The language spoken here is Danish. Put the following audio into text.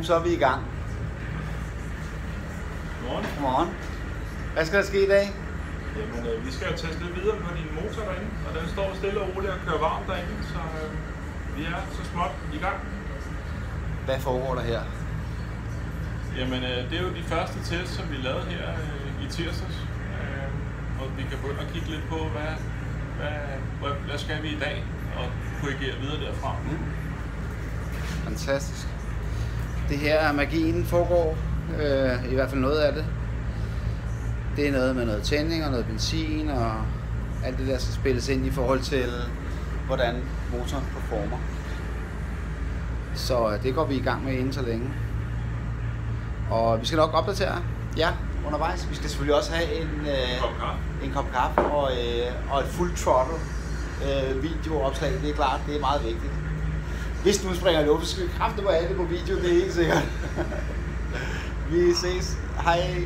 Så er vi i gang. Godmorgen. Godmorgen. Hvad skal der ske i dag? Jamen, vi skal jo teste lidt videre på din motor derinde, og den står stille og roligt og kører varmt derinde, så vi er så småt i gang. Hvad foregår der her? Jamen, det er jo de første tests, som vi lavede her i tirsdags, og vi kan begynde at kigge lidt på, hvad skal vi i dag, og korrigere videre derfra. Fantastisk. Det her magien foregår, i hvert fald noget af det. Det er noget med noget tænding og noget benzin og alt det der skal spilles ind i forhold til, hvordan motoren performer. Så det går vi i gang med inden så længe. Og vi skal nok opdatere undervejs. Vi skal selvfølgelig også have en kop kaffe og et full throttle videoopslag. Det er klart, det er meget vigtigt. Hvis du springer luft, så skal vi kræfte på alle på video, det er helt sikkert. Vi ses. Hej.